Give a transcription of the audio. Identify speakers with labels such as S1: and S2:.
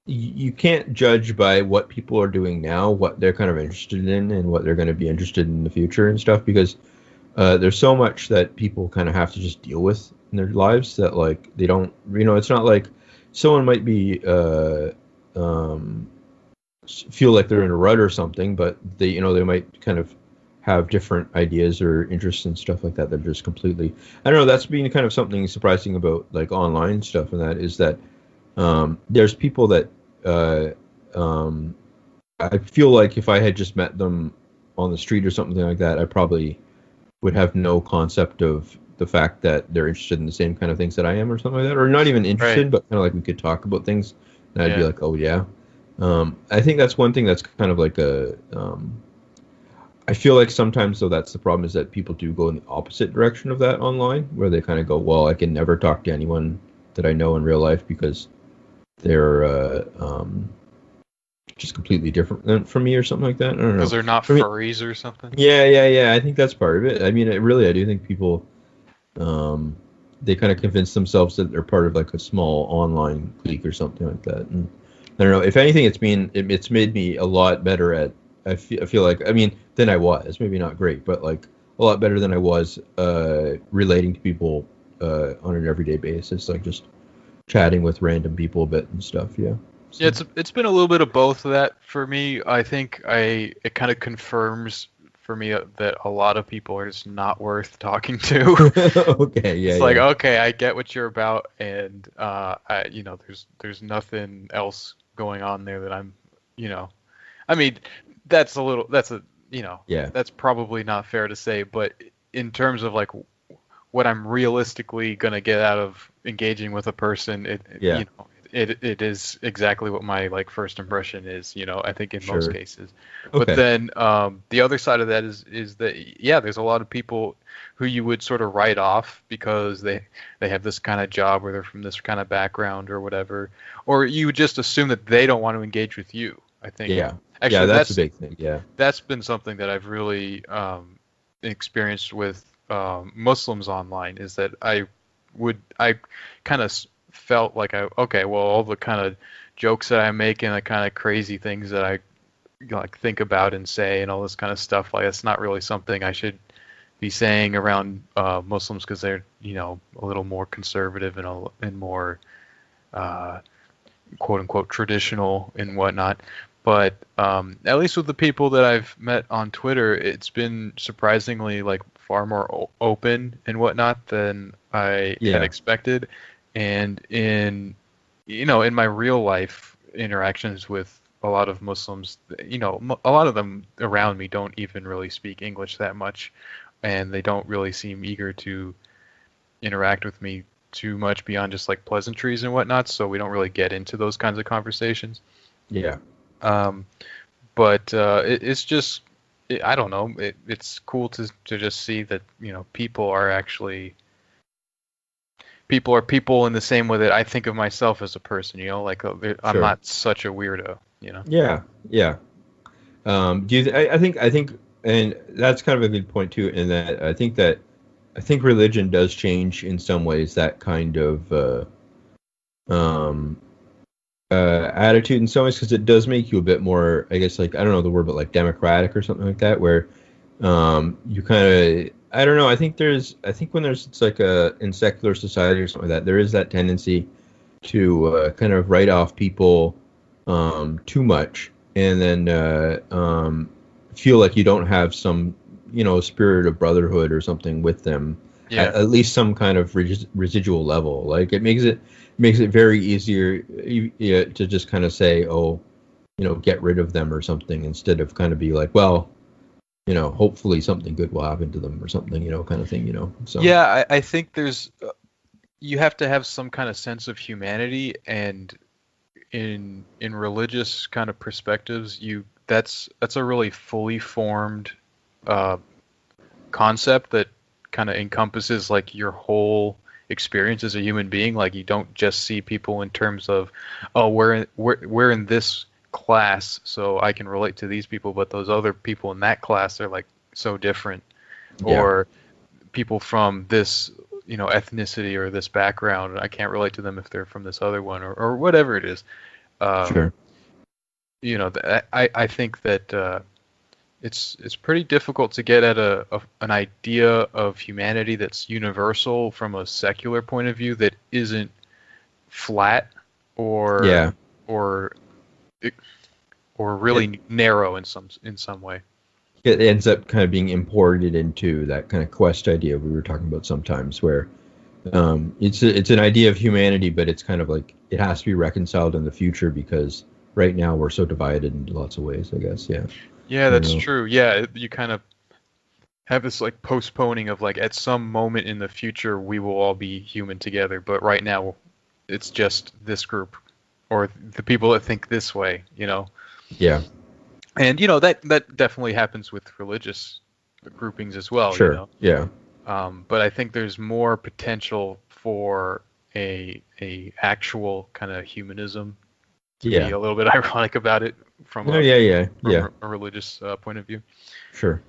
S1: you can't judge by what people are doing now, what they're kind of interested in, and what they're going to be interested in the future and stuff, because there's so much that people kind of have to just deal with in their lives that like they don't, it's not like someone might be um, feel like they're in a rut or something, but they might kind of have different ideas or interests and stuff like that that are just completely, I don't know, that's been kind of something surprising about like online stuff, and that is that there's people that uh, um, I feel like if I had just met them on the street or something like that, I probably would have no concept of the fact that they're interested in the same kind of things that I am or something like that, or not even
S2: Right.
S1: interested, but kind of like we could talk about things, and I'd be
S2: Yeah.
S1: like, oh yeah. I think that's one thing that's kind of like I feel like sometimes though that's the problem is that people do go in the opposite direction of that online, where they kind of go, well, I can never talk to anyone that I know in real life because they're just completely different from me or something like that. I don't
S2: Because
S1: know.
S2: they're not
S1: For me,
S2: furries or something.
S1: yeah. I think that's part of it. I mean, I do think people um, they kind of convince themselves that they're part of like a small online clique or something like that. And I don't know. If anything, it's made me a lot better at. I feel like, I mean, than I was. Maybe not great, but like a lot better than I was relating to people on an everyday basis, like just chatting with random people a bit and stuff. Yeah.
S2: Yeah,
S1: So.
S2: it's been a little bit of both of that for me. I think it kind of confirms for me that a lot of people are just not worth talking to.
S1: Okay. Yeah.
S2: It's like,
S1: Yeah.
S2: okay, I get what you're about, and there's nothing else going on there that I'm, you know, I mean, that's a,
S1: Yeah.
S2: that's probably not fair to say, but in terms of like what I'm realistically gonna get out of engaging with a person,
S1: Yeah.
S2: it is exactly what my like first impression is, I think in most
S1: Sure.
S2: cases. But
S1: Okay.
S2: then the other side of that is that yeah, there's a lot of people who you would sort of write off because they have this kind of job or they're from this kind of background or whatever, or you would just assume that they don't want to engage with you. I think
S1: Yeah. Yeah.
S2: actually
S1: That's a big thing. Yeah.
S2: that's been something that I've really experienced with Muslims online is that I kind of felt like okay, well, all the kind of jokes that I make and the kind of crazy things that I like think about and say and all this kind of stuff, like it's not really something I should be saying around Muslims because they're a little more conservative and more uh, quote unquote traditional and whatnot. But at least with the people that I've met on Twitter, it's been surprisingly like far more open and whatnot than I had
S1: Yeah.
S2: expected. And in my real life interactions with a lot of Muslims, a lot of them around me don't even really speak English that much, and they don't really seem eager to interact with me too much beyond just like pleasantries and whatnot, so we don't really get into those kinds of conversations.
S1: Yeah.
S2: Um, but it's just, I don't know, it's cool to just see that, people are people in the same way that I think of myself as a person, like I'm
S1: Sure.
S2: not such a weirdo.
S1: Yeah. Yeah. Do you? I think, and that's kind of a good point too. In that, I think religion does change in some ways that kind of um, attitude in some ways because it does make you a bit more, I guess, like I don't know the word, but like democratic or something like that, where you kind of, I don't know. I think when there's it's like a in secular society or something like that, there is that tendency to kind of write off people too much, and then feel like you don't have some, spirit of brotherhood or something with them,
S2: Yeah.
S1: at least some kind of residual level. Like it makes it very easier yeah, to just kind of say, oh, get rid of them or something, instead of kind of be like, well, hopefully something good will happen to them or something, kind of thing, so.
S2: Yeah, I think you have to have some kind of sense of humanity, and in religious kind of perspectives, that's a really fully formed uh, concept that kind of encompasses like your whole experience as a human being. Like you don't just see people in terms of, oh, we're in this class, so I can relate to these people, but those other people in that class are like so different,
S1: Yeah.
S2: or people from this ethnicity or this background, I can't relate to them if they're from this other one, or whatever it is. Um,
S1: Sure.
S2: I think that it's pretty difficult to get at an idea of humanity that's universal from a secular point of view that isn't flat or
S1: Yeah.
S2: or or
S1: It
S2: really narrow in some way.
S1: it ends up kind of being imported into that kind of quest idea we were talking about sometimes, where it's an idea of humanity, but it's kind of like it has to be reconciled in the future because right now we're so divided in lots of ways. I guess. Yeah.
S2: Yeah,
S1: I don't
S2: that's
S1: know.
S2: true. Yeah, you kind of have this like postponing of like at some moment in the future we will all be human together, but right now it's just this group or the people that think this way.
S1: Yeah.
S2: And that definitely happens with religious groupings as well, you
S1: Sure.
S2: know.
S1: Yeah.
S2: But I think there's more potential for a actual kind of humanism to be
S1: Yeah.
S2: a little bit ironic about it from
S1: No.
S2: a
S1: Yeah. Yeah. Yeah.
S2: from a religious point of view.
S1: Sure.